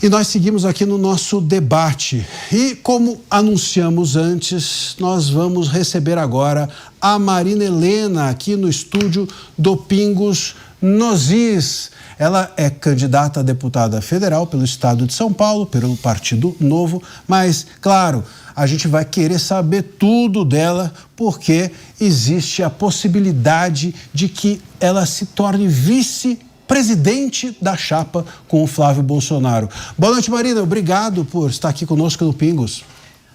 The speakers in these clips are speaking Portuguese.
E nós seguimos aqui no nosso debate. E como anunciamos antes, nós vamos receber agora a Marina Helena aqui no estúdio do Pingos nos Is. Ela é candidata a deputada federal pelo estado de São Paulo, pelo Partido Novo, mas, claro, a gente vai querer saber tudo dela, porque existe a possibilidade de que ela se torne vice-presidente da chapa com o Flávio Bolsonaro. Boa noite, Marina. Obrigado por estar aqui conosco no Pingos.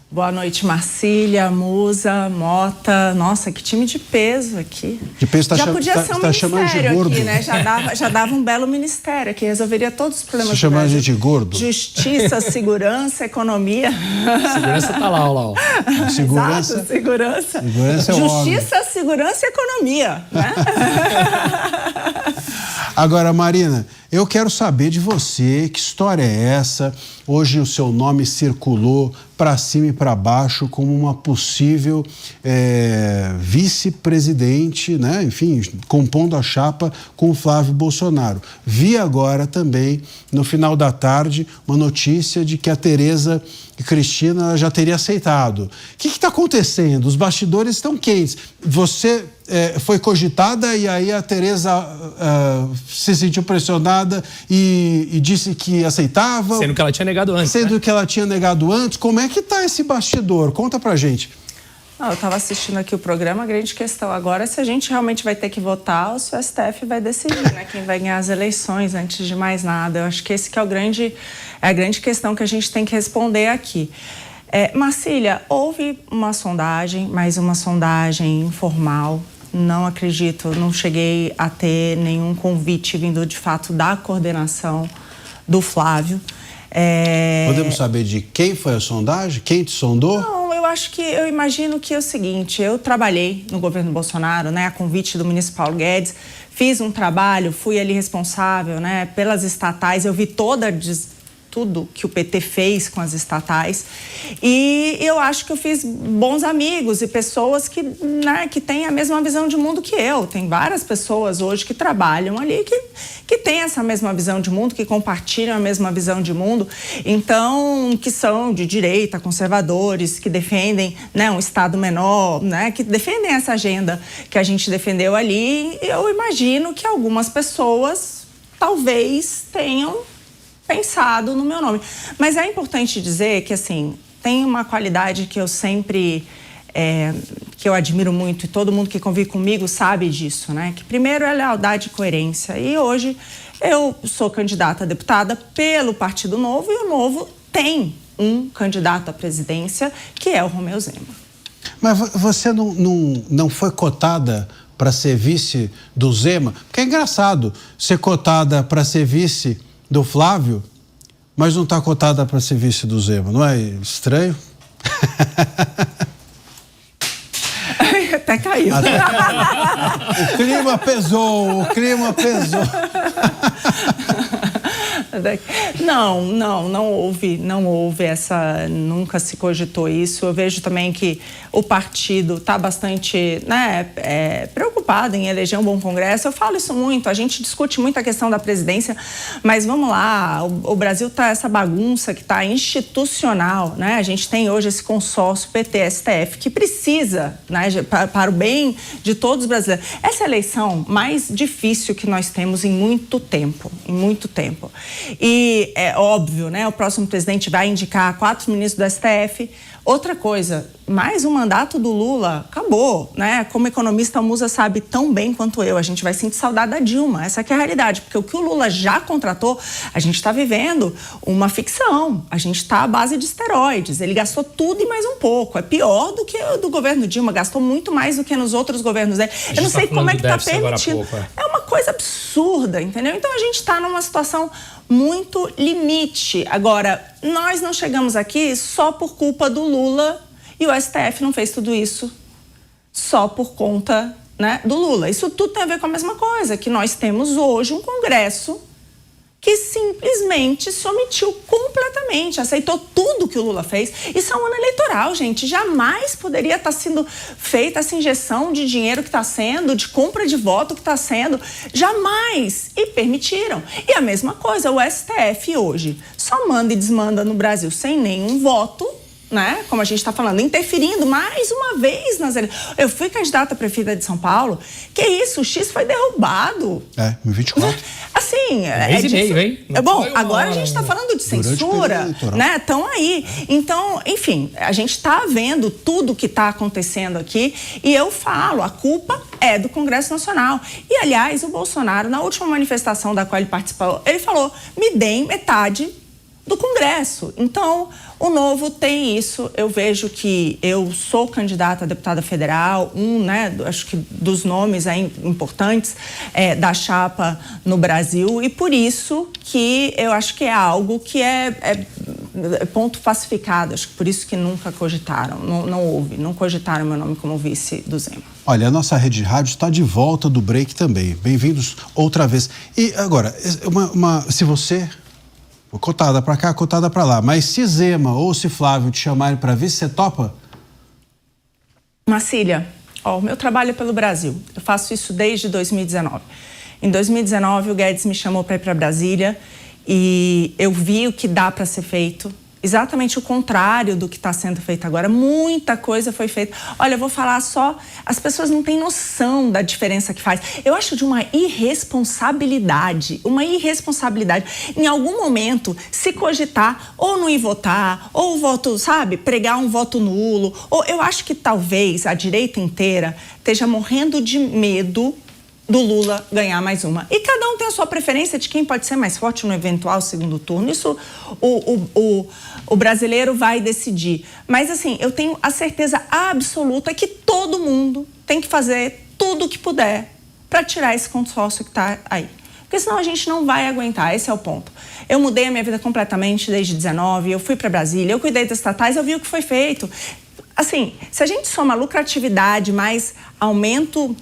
Boa noite, Marcília, Musa, Mota. Nossa, que time de peso aqui. De peso já podia ser um ministério aqui, né? Já dava um belo ministério aqui, resolveria todos os problemas. Você chama a gente de gordo? Justiça, segurança, economia. Segurança tá lá, ó. Segurança. Exato, segurança. Segurança é Justiça, segurança e economia, né? Agora, Marina, eu quero saber de você, que história é essa? Hoje o seu nome circulou para cima e para baixo como uma possível vice-presidente, né? Enfim, compondo a chapa com o Flávio Bolsonaro. Vi agora também, no final da tarde, uma notícia de que a Tereza Cristina já teria aceitado. O que está acontecendo? Os bastidores estão quentes. Você foi cogitada e aí a Tereza se sentiu pressionada e disse que aceitava. Sendo que ela tinha negado antes. Sendo que ela tinha negado antes. Como é que está esse bastidor? Conta pra gente. Eu estava assistindo aqui o programa, a grande questão agora é se a gente realmente vai ter que votar ou se o STF vai decidir, né, quem vai ganhar as eleições antes de mais nada. Eu acho que esse que é a grande questão que a gente tem que responder aqui. Marcília, houve uma sondagem, mas uma sondagem informal. Não acredito, não cheguei a ter nenhum convite vindo de fato da coordenação do Flávio. Podemos saber de quem foi a sondagem? Quem te sondou? Não, eu imagino que é o seguinte, eu trabalhei no governo Bolsonaro, né, a convite do ministro Paulo Guedes, fiz um trabalho, fui ali responsável, né, pelas estatais, eu vi tudo que o PT fez com as estatais e eu acho que eu fiz bons amigos e pessoas que, né, que têm a mesma visão de mundo que eu. Tem várias pessoas hoje que trabalham ali que têm essa mesma visão de mundo, que compartilham a mesma visão de mundo, então, que são de direita, conservadores, que defendem, né, um Estado menor, né, que defendem essa agenda que a gente defendeu ali. Eu imagino que algumas pessoas talvez tenham pensado no meu nome. Mas é importante dizer que, assim, tem uma qualidade que eu sempre, que eu admiro muito, e todo mundo que convive comigo sabe disso, né? Que primeiro é lealdade e coerência. E hoje eu sou candidata a deputada pelo Partido Novo e o Novo tem um candidato à presidência, que é o Romeu Zema. Mas você não foi cotada para ser vice do Zema? Porque é engraçado ser cotada para ser vice do Flávio, mas não está cotada para ser vice do Zema. Não é estranho? Até caiu. O clima pesou. Não houve essa, nunca se cogitou isso. Eu vejo também que o partido está bastante, né, preocupado em eleger um bom Congresso. Eu falo isso muito, a gente discute muito a questão da presidência, mas vamos lá, o Brasil está essa bagunça que está institucional, né? A gente tem hoje esse consórcio PT-STF que precisa, né, para o bem de todos os brasileiros. Essa é a eleição mais difícil que nós temos em muito tempo. E é óbvio, né? O próximo presidente vai indicar 4 ministros do STF. Outra coisa, mais um mandato do Lula, acabou, né? Como economista, a Musa sabe tão bem quanto eu, a gente vai sentir saudade da Dilma, essa que é a realidade, porque o que o Lula já contratou, a gente está vivendo uma ficção, a gente está à base de esteroides, ele gastou tudo e mais um pouco, é pior do que o do governo Dilma, gastou muito mais do que nos outros governos dele. Eu não sei como é que está permitindo, é uma coisa absurda, entendeu? Então a gente está numa situação muito limite. Agora, nós não chegamos aqui só por culpa do Lula e o STF não fez tudo isso só por conta, né, do Lula. Isso tudo tem a ver com a mesma coisa, que nós temos hoje um Congresso que simplesmente se omitiu completamente, aceitou tudo que o Lula fez. Isso é um ano eleitoral, gente. Jamais poderia estar sendo feita essa injeção de dinheiro que está sendo, de compra de voto que está sendo. Jamais. E permitiram. E a mesma coisa, o STF hoje só manda e desmanda no Brasil sem nenhum voto, né? Como a gente está falando, interferindo mais uma vez nas eleições. Eu fui candidata a prefeita de São Paulo. Que isso? O X foi derrubado. Em 24. Assim, bom, agora a gente está falando de censura, né? Estão aí. Então, enfim, a gente está vendo tudo que está acontecendo aqui e eu falo, a culpa é do Congresso Nacional. E, aliás, o Bolsonaro, na última manifestação da qual ele participou, ele falou, me deem metade do Congresso. Então, o Novo tem isso. Eu vejo que eu sou candidata a deputada federal, acho que dos nomes aí importantes da chapa no Brasil, e por isso que eu acho que é algo que é ponto pacificado. Acho que por isso que nunca cogitaram, não cogitaram meu nome como vice do Zema. Olha, a nossa rede de rádio está de volta do break também. Bem-vindos outra vez. E agora, se você... cotada para cá, cotada para lá. Mas se Zema ou se Flávio te chamarem para vice, você topa? Marcília, o meu trabalho é pelo Brasil. Eu faço isso desde 2019. Em 2019, o Guedes me chamou para ir para Brasília e eu vi o que dá para ser feito. Exatamente o contrário do que está sendo feito agora. Muita coisa foi feita. Olha, eu vou falar só... As pessoas não têm noção da diferença que faz. Eu acho de uma irresponsabilidade. Em algum momento, se cogitar ou não ir votar, ou o voto, pregar um voto nulo. Ou eu acho que talvez a direita inteira esteja morrendo de medo do Lula ganhar mais uma. E cada um tem a sua preferência de quem pode ser mais forte no eventual segundo turno. Isso o brasileiro vai decidir. Mas, assim, eu tenho a certeza absoluta que todo mundo tem que fazer tudo o que puder para tirar esse consórcio que está aí. Porque senão a gente não vai aguentar, esse é o ponto. Eu mudei a minha vida completamente desde 19, eu fui para Brasília, eu cuidei das estatais, eu vi o que foi feito. Assim, se a gente soma lucratividade mais aumento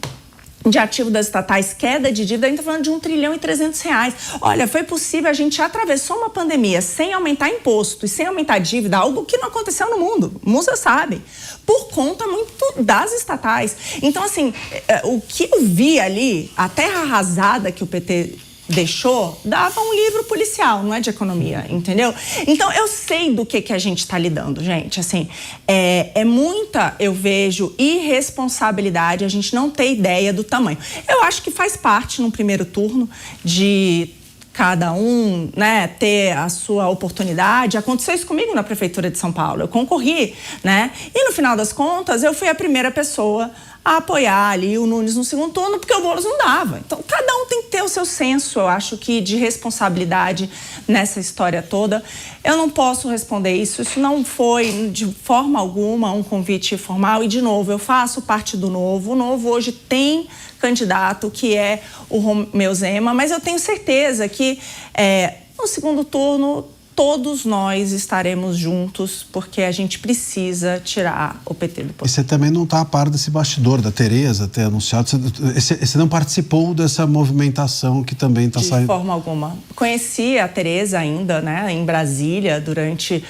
de ativo das estatais, queda de dívida, a gente está falando de R$1,3 trilhão. Olha, foi possível, a gente atravessou uma pandemia sem aumentar imposto e sem aumentar dívida, algo que não aconteceu no mundo, Musa sabe, por conta muito das estatais. Então, assim, o que eu vi ali, a terra arrasada que o PT deixou, dava um livro policial, não é de economia, entendeu? Então, eu sei do que a gente está lidando, gente. Assim, é muita, eu vejo, irresponsabilidade, a gente não ter ideia do tamanho. Eu acho que faz parte, no primeiro turno, de cada um, né, ter a sua oportunidade. Aconteceu isso comigo na Prefeitura de São Paulo. Eu concorri, né? E, no final das contas, eu fui a primeira pessoa a apoiar ali o Nunes no segundo turno, porque o Boulos não dava. Então, cada um tem que ter o seu senso, eu acho que, de responsabilidade nessa história toda. Eu não posso responder isso. Isso não foi, de forma alguma, um convite formal. E, de novo, eu faço parte do Novo. O Novo hoje tem candidato, que é o Romeu Zema, mas eu tenho certeza que no segundo turno todos nós estaremos juntos, porque a gente precisa tirar o PT do poder. E você também não está a par desse bastidor da Tereza ter anunciado, você não participou dessa movimentação que também está saindo? De forma alguma. Conheci a Tereza ainda, né, em Brasília, durante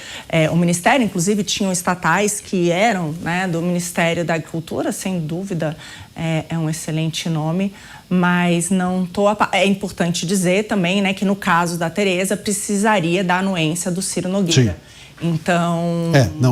o Ministério, inclusive tinham estatais que eram, né, do Ministério da Agricultura, sem dúvida, é um excelente nome, mas não estou... É importante dizer também, né, que no caso da Tereza precisaria da anuência do Ciro Nogueira. Sim. Então,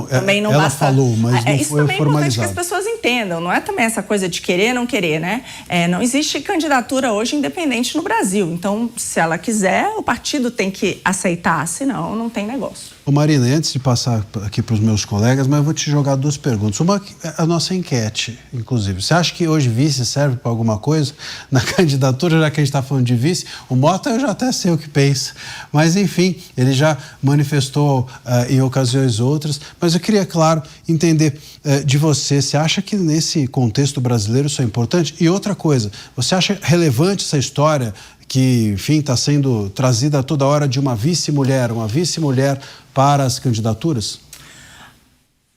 também não ela basta... falou, mas não isso foi também é importante que as formalizado. pessoas entendam. Não é também essa coisa de querer, não querer, né? Não existe candidatura hoje independente no Brasil. Então, se ela quiser, o partido tem que aceitar, senão não tem negócio. Ô Marina, antes de passar aqui para os meus colegas, mas eu vou te jogar duas perguntas. Uma, a nossa enquete, inclusive. Você acha que hoje vice serve para alguma coisa? Na candidatura, já que a gente está falando de vice, o Mota eu já até sei o que pensa. Mas, enfim, ele já manifestou em ocasiões outras. Mas eu queria, claro, entender de você. Você acha que nesse contexto brasileiro isso é importante? E outra coisa, você acha relevante essa história que, enfim, está sendo trazida a toda hora de uma vice-mulher para as candidaturas?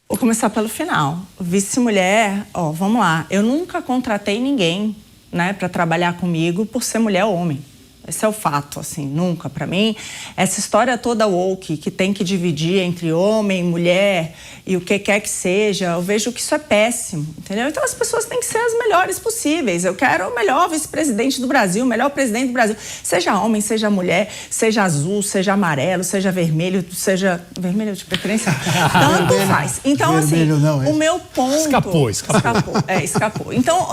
Vou começar pelo final. Vice-mulher, vamos lá. Eu nunca contratei ninguém, né, para trabalhar comigo por ser mulher ou homem. Esse é o fato, assim, nunca. Para mim, essa história toda woke, que tem que dividir entre homem, mulher e o que quer que seja, eu vejo que isso é péssimo, entendeu? Então as pessoas têm que ser as melhores possíveis. Eu quero o melhor vice-presidente do Brasil, o melhor presidente do Brasil. Seja homem, seja mulher, seja azul, seja amarelo, seja vermelho, seja... Vermelho de preferência? Tanto faz. Então, vermelho, assim, não, o meu ponto... Escapou. Então,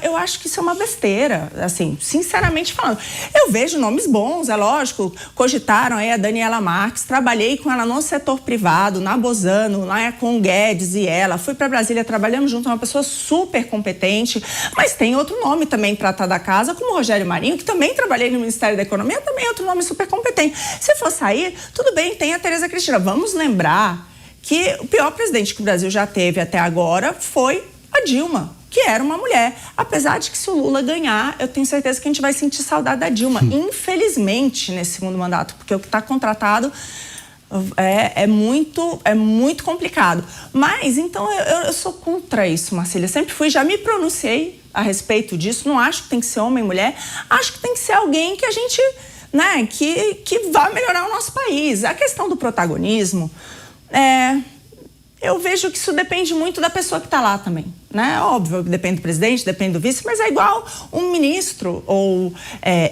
eu acho que isso é uma besteira, assim, sinceramente falando. Eu vejo nomes bons, é lógico, cogitaram aí a Daniela Marques, trabalhei com ela no setor privado, na Bozano, lá com o Guedes e ela, fui para Brasília, trabalhamos junto, uma pessoa super competente, mas tem outro nome também tratar da casa, como o Rogério Marinho, que também trabalhei no Ministério da Economia, também é outro nome super competente. Se for sair, tudo bem, tem a Tereza Cristina. Vamos lembrar que o pior presidente que o Brasil já teve até agora foi a Dilma, que era uma mulher. Apesar de que se o Lula ganhar, eu tenho certeza que a gente vai sentir saudade da Dilma. Infelizmente, nesse segundo mandato, porque o que está contratado é muito complicado. Mas, então, eu sou contra isso, Marcília. Sempre fui, já me pronunciei a respeito disso. Não acho que tem que ser homem e mulher. Acho que tem que ser alguém que a gente, né, que vá melhorar o nosso país. A questão do protagonismo, eu vejo que isso depende muito da pessoa que está lá também, né? Óbvio que depende do presidente, depende do vice, mas é igual um ministro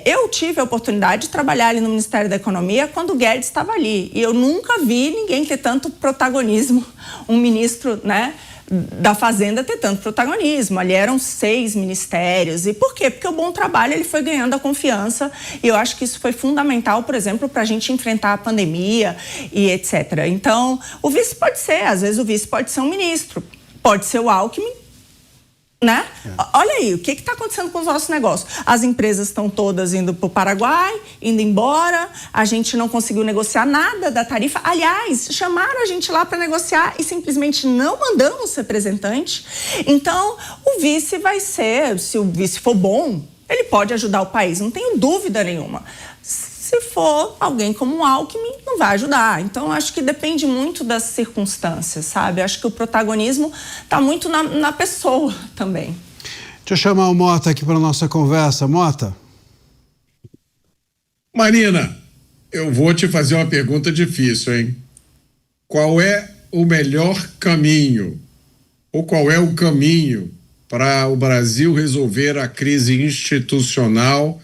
eu tive a oportunidade de trabalhar ali no Ministério da Economia quando o Guedes estava ali e eu nunca vi ninguém ter tanto protagonismo, um ministro, né, da Fazenda ter tanto protagonismo. Ali eram 6 ministérios. E por quê? Porque o bom trabalho ele foi ganhando a confiança e eu acho que isso foi fundamental, por exemplo, para a gente enfrentar a pandemia e etc. Então, o vice pode ser, às vezes o vice pode ser um ministro, pode ser o Alckmin, né? Olha aí, o que está acontecendo com os nossos negócios? As empresas estão todas indo para o Paraguai, indo embora, a gente não conseguiu negociar nada da tarifa. Aliás, chamaram a gente lá para negociar e simplesmente não mandamos representante. Então, o vice vai ser, se o vice for bom, ele pode ajudar o país, não tenho dúvida nenhuma. Se for alguém como o Alckmin, não vai ajudar. Então, acho que depende muito das circunstâncias, sabe? Acho que o protagonismo está muito na pessoa também. Deixa eu chamar o Mota aqui para a nossa conversa. Mota? Marina, eu vou te fazer uma pergunta difícil, hein? Qual é o melhor caminho, ou qual é o caminho para o Brasil resolver a crise institucional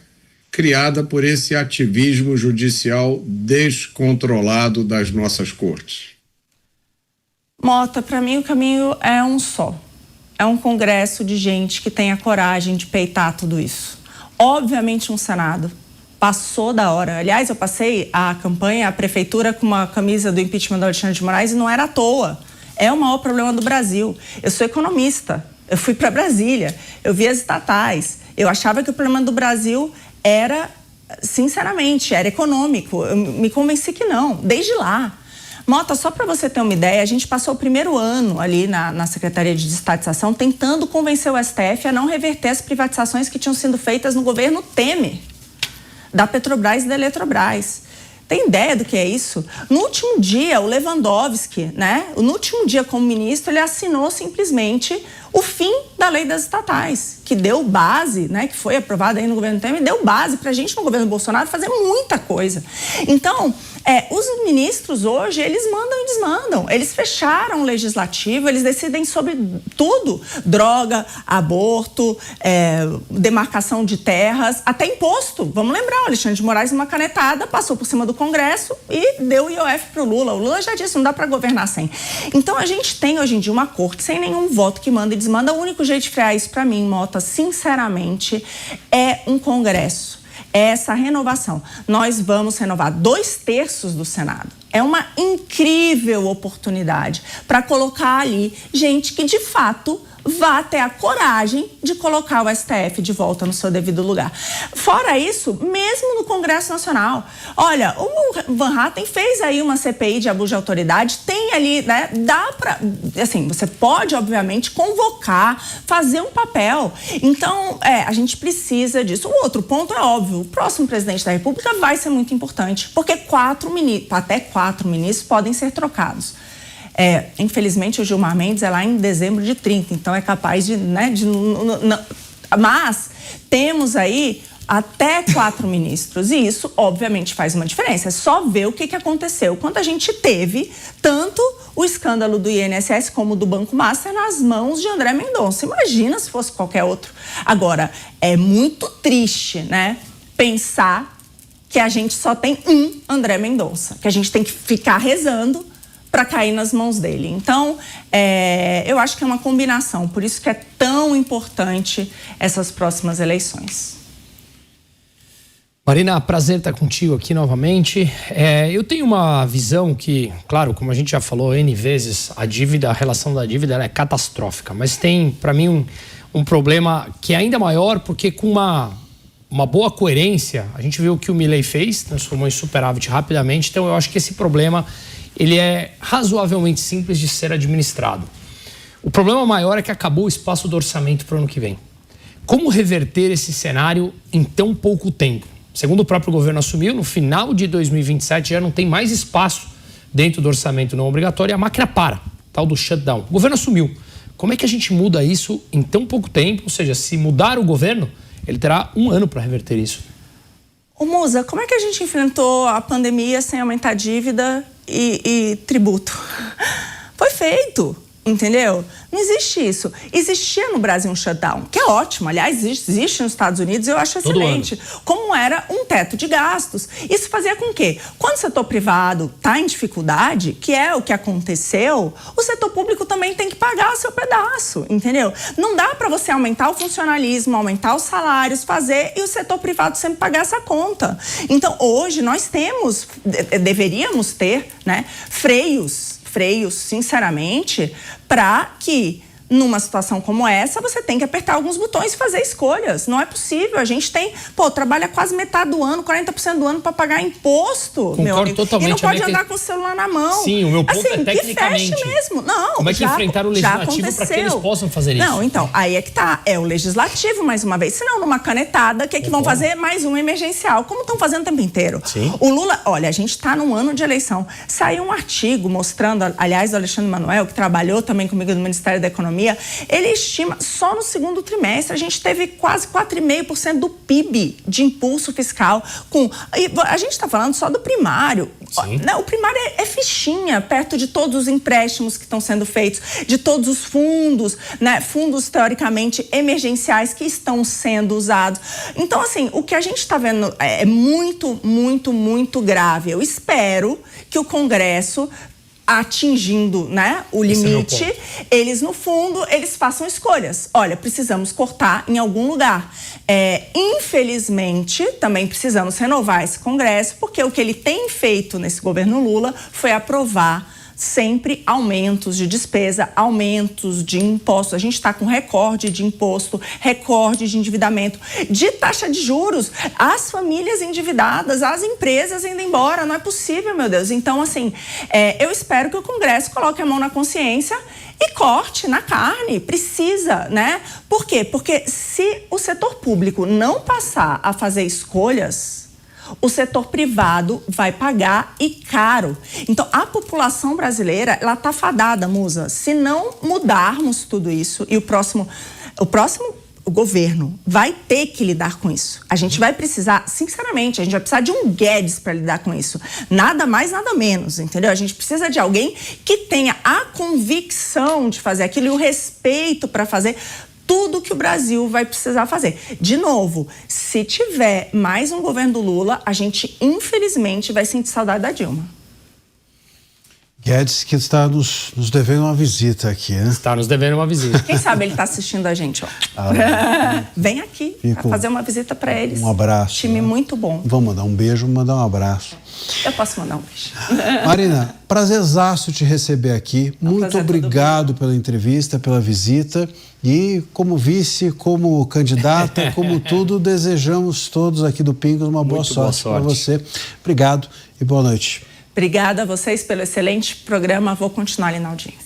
criada por esse ativismo judicial descontrolado das nossas cortes? Mota, para mim o caminho é um só. É um congresso de gente que tenha coragem de peitar tudo isso. Obviamente um Senado. Passou da hora. Aliás, eu passei a campanha, a prefeitura com uma camisa do impeachment do Alexandre de Moraes e não era à toa. É o maior problema do Brasil. Eu sou economista. Eu fui para Brasília. Eu vi as estatais. Eu achava que o problema do Brasil era, sinceramente, era econômico. Eu me convenci que não, desde lá. Mota, só para você ter uma ideia, a gente passou o primeiro ano ali na Secretaria de Desestatização tentando convencer o STF a não reverter as privatizações que tinham sido feitas no governo Temer, da Petrobras e da Eletrobras. Tem ideia do que é isso? No último dia, o Lewandowski, né? No último dia como ministro, ele assinou simplesmente o fim da lei das estatais, que deu base, né? Que foi aprovada aí no governo Temer, deu base para a gente no governo Bolsonaro fazer muita coisa. Então, os ministros hoje, eles mandam e desmandam. Eles fecharam o legislativo, eles decidem sobre tudo. Droga, aborto, demarcação de terras, até imposto. Vamos lembrar, o Alexandre de Moraes, numa canetada, passou por cima do Congresso e deu o IOF para o Lula. O Lula já disse, não dá para governar sem. Então, a gente tem hoje em dia uma corte sem nenhum voto que manda e desmanda. O único jeito de frear isso, para mim, Mota, sinceramente, é um Congresso. É essa renovação. Nós vamos renovar 2/3 do Senado. É uma incrível oportunidade para colocar ali gente que, de fato, vá ter a coragem de colocar o STF de volta no seu devido lugar. Fora isso, mesmo no Congresso Nacional, olha, o Van Hatten fez aí uma CPI de abuso de autoridade, tem ali, né, dá para, assim, você pode, obviamente, convocar, fazer um papel. Então, a gente precisa disso. O outro ponto é óbvio, o próximo presidente da República vai ser muito importante, porque até quatro ministros podem ser trocados. Infelizmente, o Gilmar Mendes é lá em dezembro de 30, então é capaz de, né, mas temos aí até 4 ministros. E isso, obviamente, faz uma diferença. É só ver o que aconteceu quando a gente teve tanto o escândalo do INSS como do Banco Master nas mãos de André Mendonça. Imagina se fosse qualquer outro. Agora, é muito triste, né, pensar que a gente só tem um André Mendonça, que a gente tem que ficar rezando para cair nas mãos dele. Então, eu acho que é uma combinação. Por isso que é tão importante essas próximas eleições. Marina, prazer estar contigo aqui novamente. Eu tenho uma visão que, claro, como a gente já falou N vezes, a relação da dívida ela é catastrófica. Mas tem, para mim, um problema que é ainda maior, porque com uma boa coerência, a gente viu o que o Milei fez, transformou em superávit rapidamente. Então, eu acho que esse problema ele é razoavelmente simples de ser administrado. O problema maior é que acabou o espaço do orçamento para o ano que vem. Como reverter esse cenário em tão pouco tempo? Segundo o próprio governo assumiu, no final de 2027 já não tem mais espaço dentro do orçamento não obrigatório e a máquina para, tal do shutdown. O governo assumiu. Como é que a gente muda isso em tão pouco tempo? Ou seja, se mudar o governo, ele terá 1 ano para reverter isso. Ô Musa, como é que a gente enfrentou a pandemia sem aumentar a dívida e tributo? Foi feito, entendeu? Não existe isso. Existia no Brasil um shutdown, que é ótimo. Aliás, existe nos Estados Unidos, eu acho excelente. Como era um teto de gastos. Isso fazia com que, quando o setor privado está em dificuldade, que é o que aconteceu, o setor público também tem que pagar o seu pedaço, entendeu? Não dá para você aumentar o funcionalismo, aumentar os salários, fazer e o setor privado sempre pagar essa conta. Então, hoje, nós deveríamos ter, né, freios, sinceramente, para que, numa situação como essa, você tem que apertar alguns botões e fazer escolhas. Não é possível. A gente tem, trabalha quase metade do ano, 40% do ano para pagar imposto, meu amigo. Totalmente. E não pode andar com o celular na mão. Sim, o meu ponto é tecnicamente. Que feche mesmo. Não, como é que enfrentar o legislativo para que eles possam fazer isso? Não, então, aí é que tá. É o legislativo, mais uma vez. Senão, numa canetada, o que é que vão fazer? Mais um emergencial, como estão fazendo o tempo inteiro. Sim. O Lula, olha, a gente está num ano de eleição. Saiu um artigo mostrando, aliás, do Alexandre Manuel, que trabalhou também comigo no Ministério da Economia, ele estima, só no segundo trimestre, a gente teve quase 4,5% do PIB de impulso fiscal. A gente está falando só do primário. Não, o primário é fichinha, perto de todos os empréstimos que estão sendo feitos, de todos os fundos, né? Fundos teoricamente emergenciais que estão sendo usados. Então, assim, o que a gente está vendo é muito, muito, muito grave. Eu espero que o Congresso, atingindo, né, o limite, eles no fundo, eles façam escolhas. Olha, precisamos cortar em algum lugar. Infelizmente, também precisamos renovar esse Congresso, porque o que ele tem feito nesse governo Lula foi aprovar sempre aumentos de despesa, aumentos de impostos. A gente está com recorde de imposto, recorde de endividamento, de taxa de juros, as famílias endividadas, as empresas indo embora. Não é possível, meu Deus. Então, assim, eu espero que o Congresso coloque a mão na consciência e corte na carne. Precisa, né? Por quê? Porque se o setor público não passar a fazer escolhas, o setor privado vai pagar e caro. Então, a população brasileira, ela está fadada, Musa. Se não mudarmos tudo isso, e o próximo governo vai ter que lidar com isso. A gente vai precisar, sinceramente, a gente vai precisar de um Guedes para lidar com isso. Nada mais, nada menos, entendeu? A gente precisa de alguém que tenha a convicção de fazer aquilo e o respeito para fazer tudo que o Brasil vai precisar fazer. De novo, se tiver mais um governo do Lula, a gente, infelizmente, vai sentir saudade da Dilma. Guedes, que está nos devendo uma visita aqui, né? Está nos devendo uma visita. Quem sabe ele está assistindo a gente, ó. Vem aqui para fazer uma visita para eles. Um abraço. Time muito bom. Vamos mandar um beijo, mandar um abraço. Eu posso mandar um beijo. Marina, prazerzaço te receber aqui. Muito obrigado pela entrevista, pela visita. E como vice, como candidata, como tudo, desejamos todos aqui do Pingos uma boa sorte para você. Obrigado e boa noite. Obrigada a vocês pelo excelente programa. Vou continuar ali na audiência.